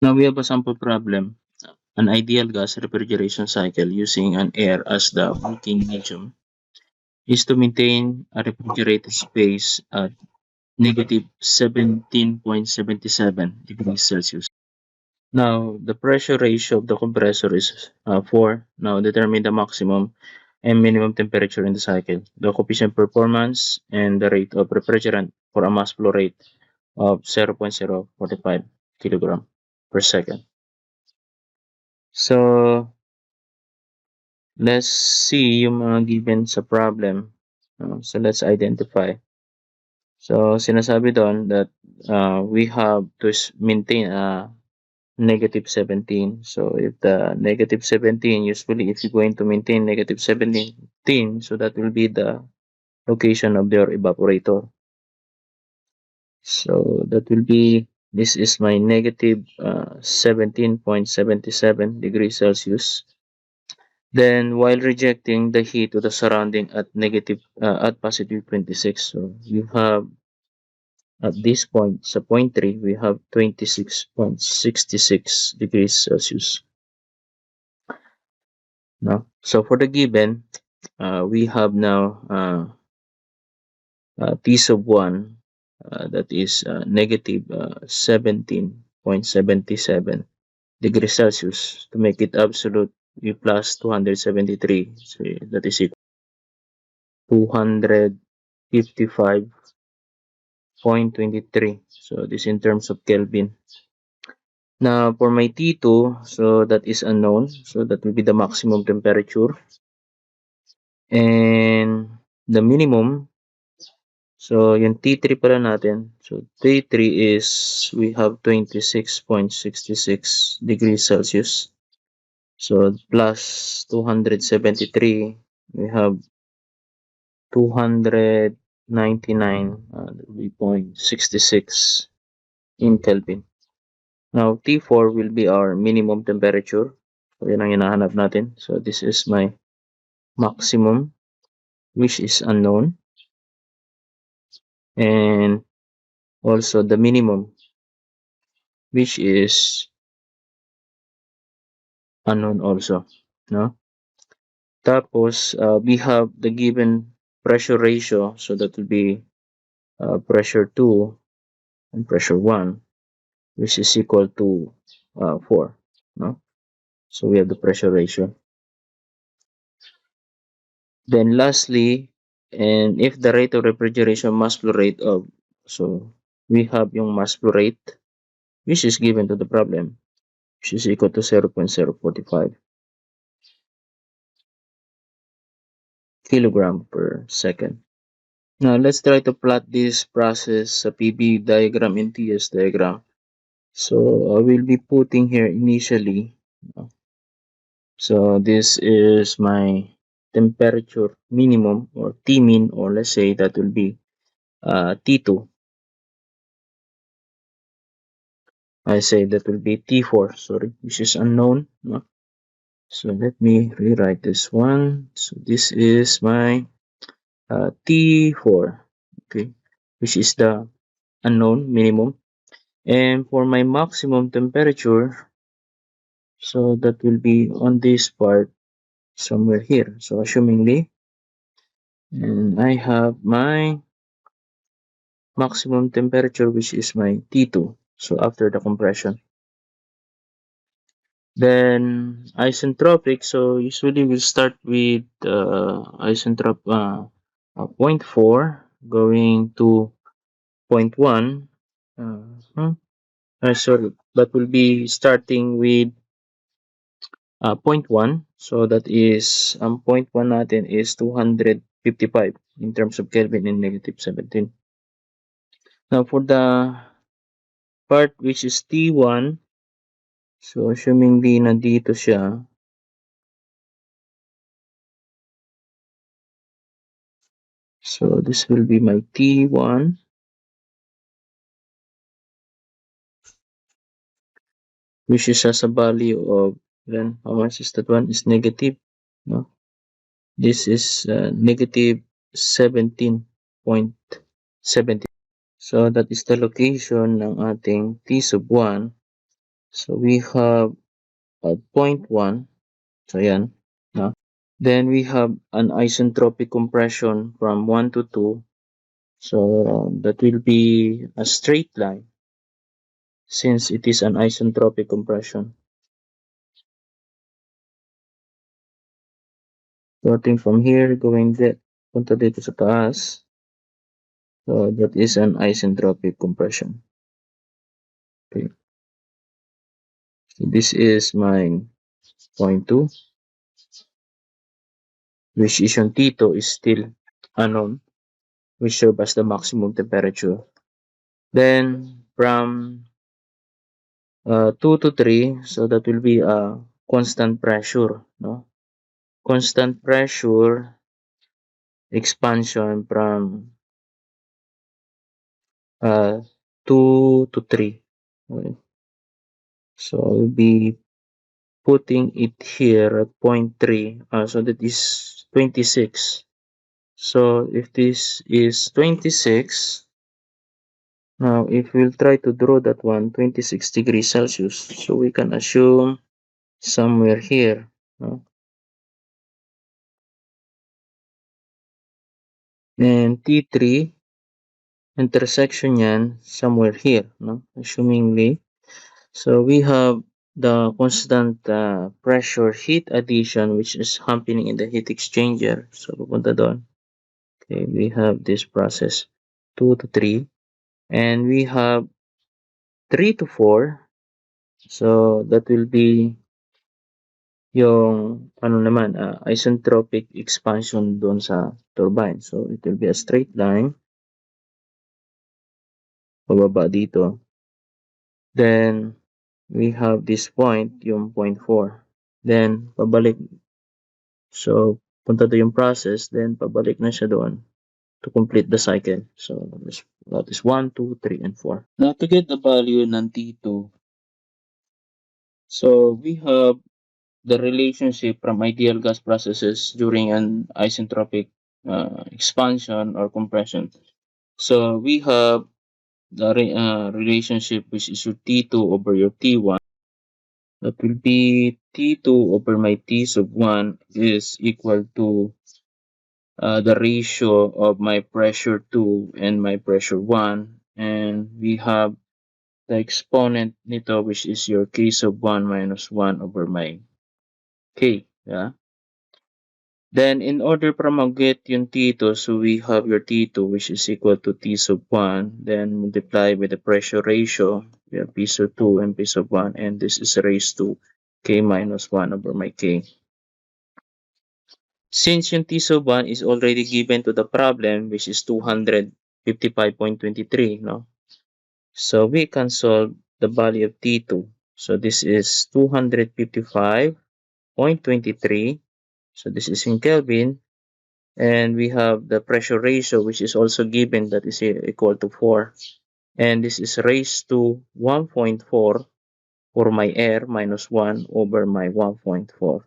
Now we have a sample problem. An ideal gas refrigeration cycle using an air as the working medium is to maintain a refrigerated space at negative 17.77 degrees Celsius. Now, the pressure ratio of the compressor is 4. Now, determine the maximum and minimum temperature in the cycle, the coefficient performance, and the rate of refrigerant for a mass flow rate of 0.045 kilogram per second. So, let's see yung mga given sa problem. So, let's identify. So, sinasabi doon that we have to maintain a negative 17. So, if the negative 17, usually if you're going to maintain negative 17, so that will be the location of your evaporator. So, that will be, this is my negative 17.77 degrees Celsius. Then, while rejecting the heat to the surrounding at at positive 26, so you have at this point, sa point 3, we have 26.66 degrees Celsius. No? So, for the given, we have now T sub 1 that is negative 17.77 degrees Celsius. To make it absolute, we plus 273. So, that is equal to 255.23. So, this in terms of Kelvin. Now, for my T2, so that is unknown. So, that will be the maximum temperature. And the minimum, so yung T3 pala natin. So, T3 is, we have 26.66 degrees Celsius. So, plus 273, we have 299.66 in Kelvin. Now, T4 will be our minimum temperature. So, yan ang hinahanap natin. So, this is my maximum, which is unknown. And also the minimum, which is unknown also. No? Tapos, we have the given pressure ratio. So, that will be pressure 2 and pressure 1, which is equal to 4. No? So, we have the pressure ratio. Then lastly, and if the rate of refrigeration mass flow rate of, so we have yung mass flow rate, which is given to the problem, which is equal to 0.045 kilogram per second. Now, let's try to plot this process sa PV diagram and TS diagram. So, I will be putting here initially. So, this is my temperature minimum or T-min, or let's say that will be T2. I say that will be T4, sorry, which is unknown. No? So, let me rewrite this one. So, this is my T4, okay, which is the unknown minimum. And for my maximum temperature, so that will be on this part somewhere here. So assumingly, and I have my maximum temperature, which is my T2. So after the compression. Then isentropic. So usually we'll start with isentrop 0.4 going to 0.1. Sorry, that will be starting with 0.1. So that is, 0.1 natin is 255 in terms of Kelvin and negative 17. Now for the part which is T1, so assuming di nandito siya, so this will be my T1. Which is as a value of, then how much is that one? Is negative, no? This is negative 17.70. So that is the location ng ating T sub 1. So we have point 1. So yan. No? Then we have an isentropic compression from 1 to 2. So that will be a straight line since it is an isentropic compression. Starting from here, going punta dito sa taas. So that is an isentropic compression. Okay. So this is my point 2, which is yung T2 is still unknown, which serve as the maximum temperature. Then from 2 to 3, so that will be a constant pressure, no? Constant pressure expansion from 2 to 3. Okay. So I'll be putting it here at point 3. So that is 26. So if this is 26, now if we'll try to draw that one, 26 degrees Celsius, so we can assume somewhere here. No? And T3, intersection yan, somewhere here. No? Assumingly. So we have the constant pressure heat addition which is happening in the heat exchanger. So pupunta doon. Okay, we have this process 2 to 3. And we have 3 to 4. So that will be yung ano naman, isentropic expansion doon sa turbine. So it will be a straight line pababa dito. Then we have this point, yung point 4. Then pabalik. So punta to yung process, then pabalik na siya doon to complete the cycle. So that is 1, 2, 3, and 4. Now to get the value ng T2, so we have the relationship from ideal gas processes during an isentropic expansion or compression. So we have the relationship which is your T2 over your T1. That will be T2 over my T sub 1 is equal to the ratio of my pressure 2 and my pressure 1. And we have the exponent nito which is your K sub 1 minus 1 over my K. Yeah? Then, in order para mag-get yung T2, so we have your T2 which is equal to T sub 1, then multiply with the pressure ratio, we have P sub 2 and P sub 1, and this is raised to K minus 1 over my K. Since yung T sub 1 is already given to the problem, which is 255.23, no? So, we can solve the value of T2. So, this is 255.23. So, this is in Kelvin. And we have the pressure ratio, which is also given, that is equal to 4. And this is raised to 1.4 for my air minus 1 over my 1.4.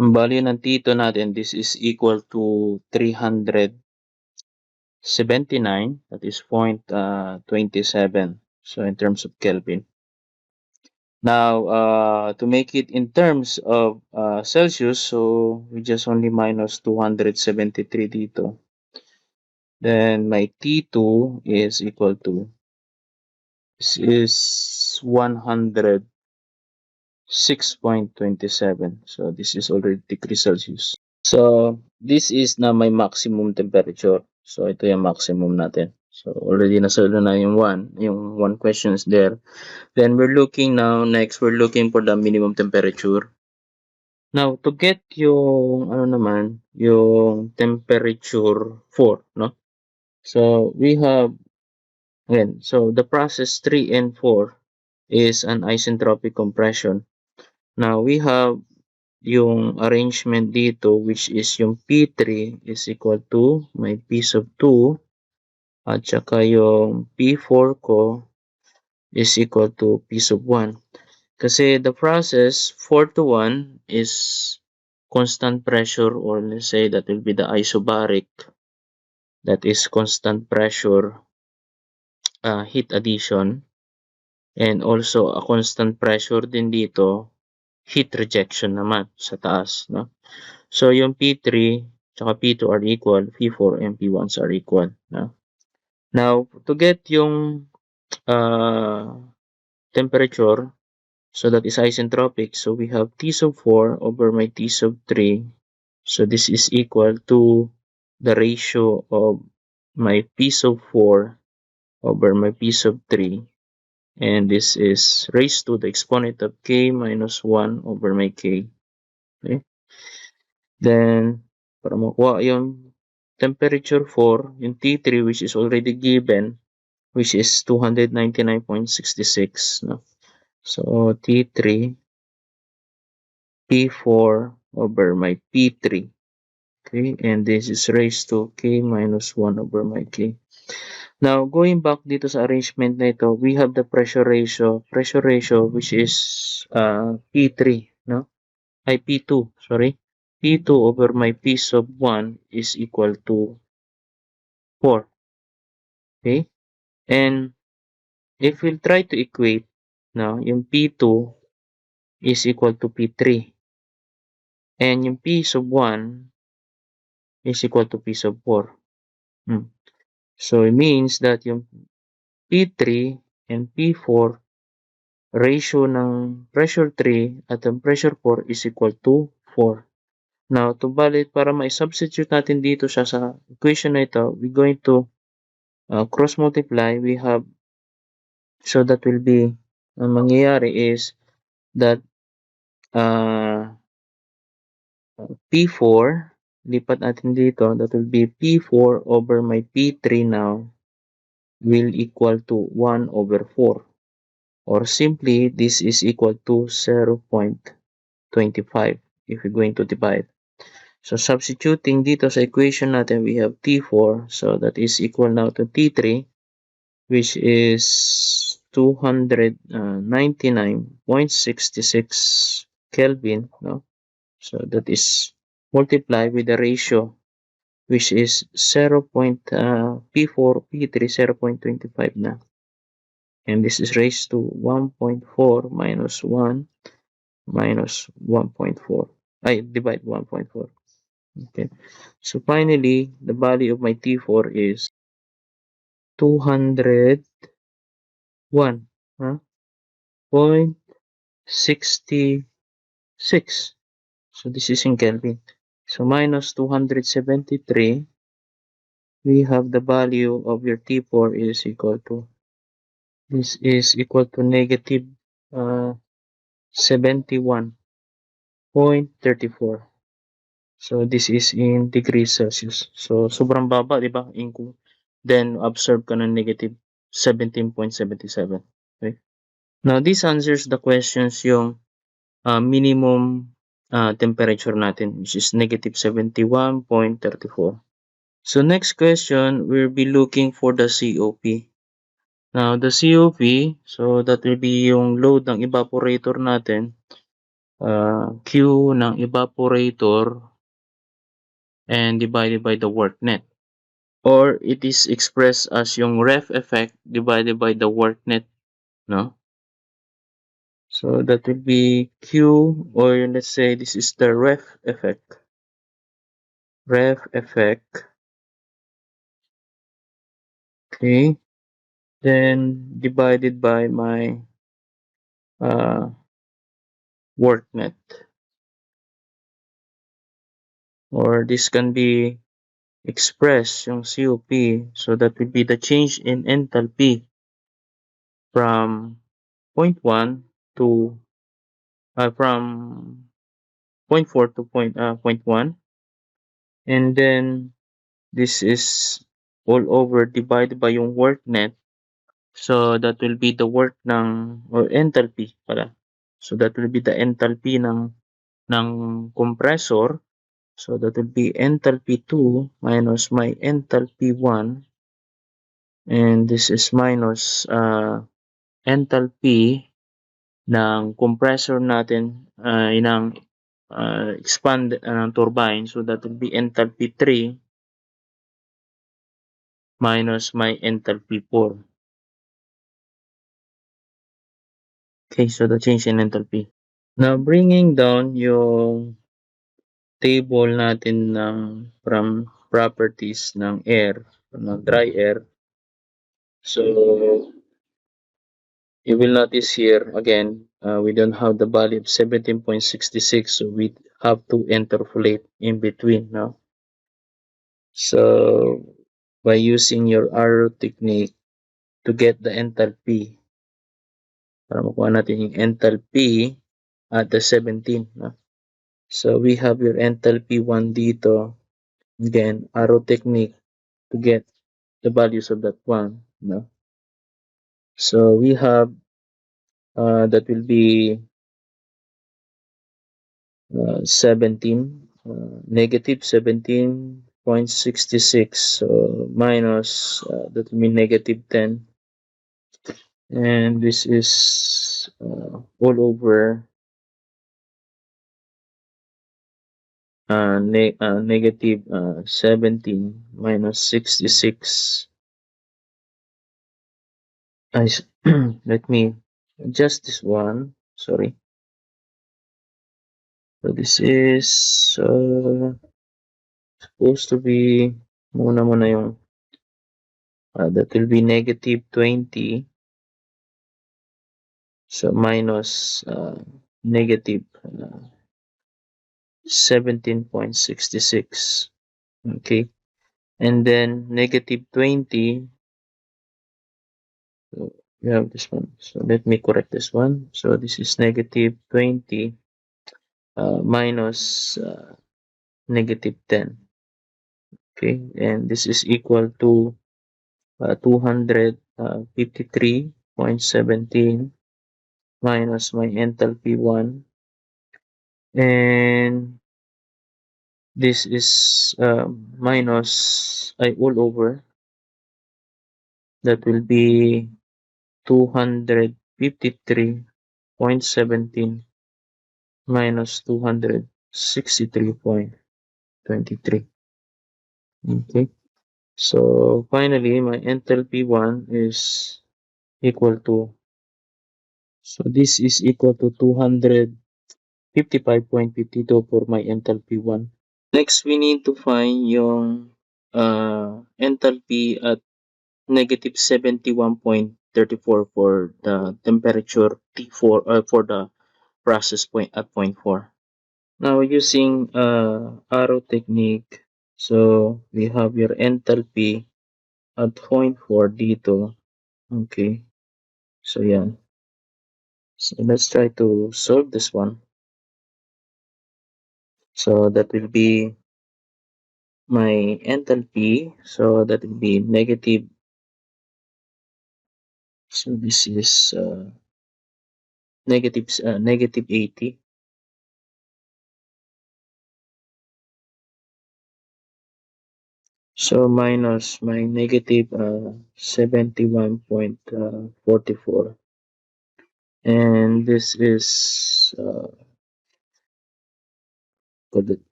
Ang value ng T2 natin, this is equal to 379, that is 0.27. So in terms of Kelvin. Now, to make it in terms of Celsius, so we just only minus 273 dito. Then my T2 is equal to, this is 106.27. So this is already degrees Celsius. So this is na my maximum temperature. So ito yung maximum natin. So already nasolve na yung one question is there. Then we're looking now, next we're looking for the minimum temperature. Now to get yung ano naman, yung temperature 4, no? So we have again, so the process 3 and 4 is an isentropic compression. Now we have yung arrangement dito which is yung P3 is equal to my P sub 2 at saka yung P4 ko is equal to P sub 1. Kasi the process 4 to 1 is constant pressure, or let's say that will be the isobaric, that is constant pressure heat addition. And also a constant pressure din dito, heat rejection naman sa taas, no? So yung P3 tsaka P2 are equal, P4 and P1s are equal, no? Now, to get yung temperature, so that is isentropic, so we have T sub 4 over my T sub 3. So this is equal to the ratio of my P sub 4 over my P sub 3. And this is raised to the exponent of K minus 1 over my K. Okay? Then, para makuha yung temperature for yung T3 which is already given, which is 299.66. No? So, T3, P4 over my P3. Okay, and this is raised to K minus 1 over my K. Now, going back dito sa arrangement na ito, we have the pressure ratio which is P3, no? Ay, P2, sorry. P2 over my P sub 1 is equal to 4. Okay? And if we'll try to equate, no, yung P2 is equal to P3. And yung P sub 1 is equal to P sub 4. So, it means that yung P3 and P4 ratio ng pressure 3 at ang pressure 4 is equal to 4. Now, to valid, para ma-substitute natin dito siya sa equation na ito, we're going to cross multiply. We have, so that will be, ang mangyayari is that P4, lipat natin dito, that will be P4 over my P3 now will equal to 1 over 4. Or simply, this is equal to 0.25 if we're going to divide. So, substituting dito sa equation natin, we have T4. So, that is equal now to T3, which is 299.66 Kelvin. No? So, that is multiplied with the ratio, which is 0. P4, P3, 0.25 na. And this is raised to 1.4 minus 1 minus 1.4. I divide 1.4. Okay. So finally, the value of my T4 is 201, huh? 0.66. So this is in Kelvin. So minus 273, we have the value of your T4 is equal to, this is equal to negative 71.34. So this is in degrees Celsius. So sobrang baba, di ba? Then observe ka ng negative 17.77. Okay? Now this answers the questions yung minimum temperature natin, which is negative 71.34. So next question, we'll be looking for the COP. Now the COP, so that will be yung load ng evaporator natin, Q ng evaporator and divided by the work net. Or it is expressed as yung ref effect divided by the work net, no? So that will be Q, or let's say this is the ref effect. Ref effect. Okay. Then divided by my work net. Or this can be expressed yung COP. So that will be the change in enthalpy from 0.1 to from 0.4 to 0.1. And then this is all over divided by yung work net. So that will be the work ng, or enthalpy pala. So that will be the enthalpy ng compressor. So that will be enthalpy 2 minus my enthalpy 1. And this is minus enthalpy ng compressor natin ng expand ng turbine. So that will be enthalpy 3 minus my enthalpy 4. Okay, so the change in enthalpy. Now, bringing down yung table natin from properties ng air, ng dry air. So, you will notice here again, we don't have the value of 17.66, so we have to interpolate in between now. So, by using your arrow technique to get the enthalpy, para makuha natin yung enthalpy at the 17. No? So, we have your enthalpy 1 dito. Again, arrow technique to get the values of that one. No? So, we have that will be 17, negative 17.66, so minus that will be negative 10, and this is all over negative 17 minus 66. Let me adjust this one, sorry. So this is supposed to be muna yung that will be negative 20, so minus negative 17.66. Okay, and then negative 20, so you have this one, so let me correct this one. So this is negative 20 minus negative 10. Okay, and this is equal to 253.17 minus my enthalpy 1, and this is minus all over, that will be 253.17 minus 263.23. Okay, so finally my enthalpy 1 is equal to, so this is equal to 255.52 for my enthalpy 1. Next, we need to find yung enthalpy at negative 71.34 for the temperature T4 for the process point at point 4. Now, using arrow technique, so we have your enthalpy at point 4 dito. Okay, so yan. So let's try to solve this one. So that will be my enthalpy, so that will be negative, so this is negative 80, so minus my negative 71.44, and this is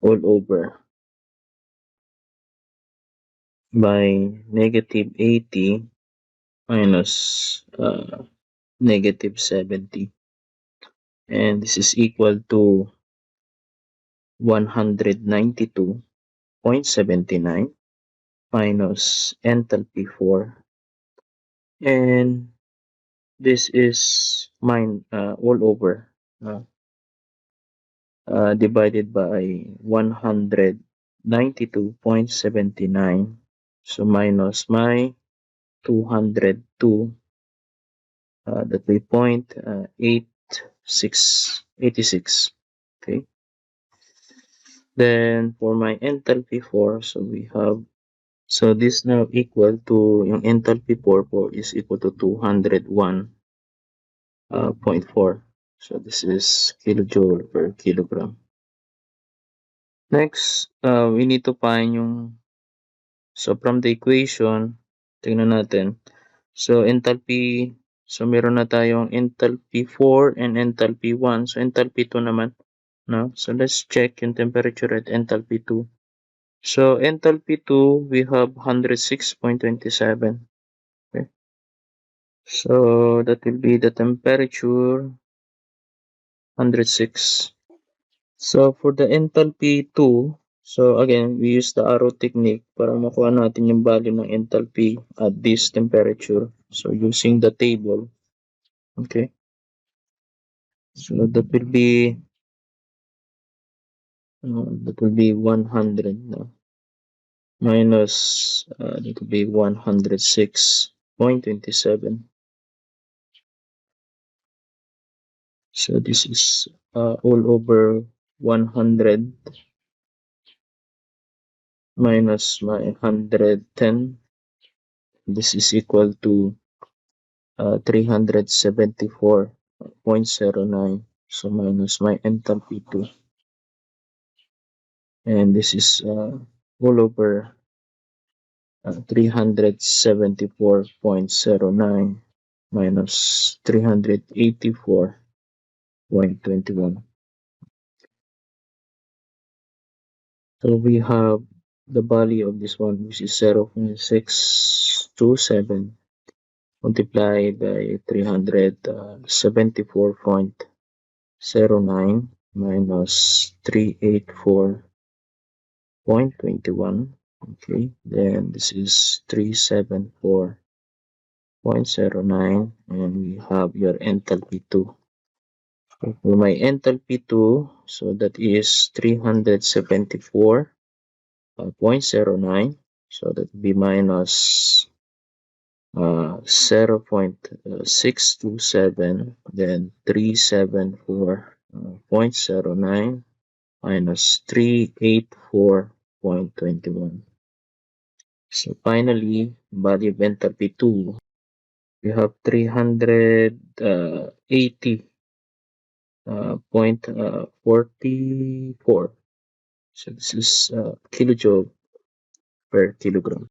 all over by negative 80 minus negative 70, and this is equal to 192.79 minus enthalpy 4, and this is all over divided by 192.79, so minus my 202, that will be 0.86. Okay, then for my enthalpy 4, so we have, so this now equal to yung enthalpy 4 is equal to 201.4, so this is kilojoule per kilogram. Next, we need to find yung, so from the equation, tingnan natin. So enthalpy, so meron na tayong enthalpy 4 and enthalpy 1. So enthalpy 2 naman, no? So let's check yung temperature at enthalpy 2. So enthalpy 2, we have 106.27. Okay. So that will be the temperature 106. So for the enthalpy 2, so again, we use the arrow technique para makuha natin yung value ng enthalpy at this temperature. So using the table, okay. So that will be 100 minus that will be 106.27. So this is all over 100 minus my 110. This is equal to 374.09. So minus my enthalpy 2. And this is all over 374.09 minus 384.21. So we have the value of this one, which is 0.627 multiplied by 374.09 minus 384.21. Okay, then this is 374.09, and we have your enthalpy 2. So for my enthalpy 2, so that is 374.09. So that would be minus 0.627, then 374.09 minus 384.21. So finally, value of enthalpy 2, we have 380.44. So this is kilojoule per kilogram.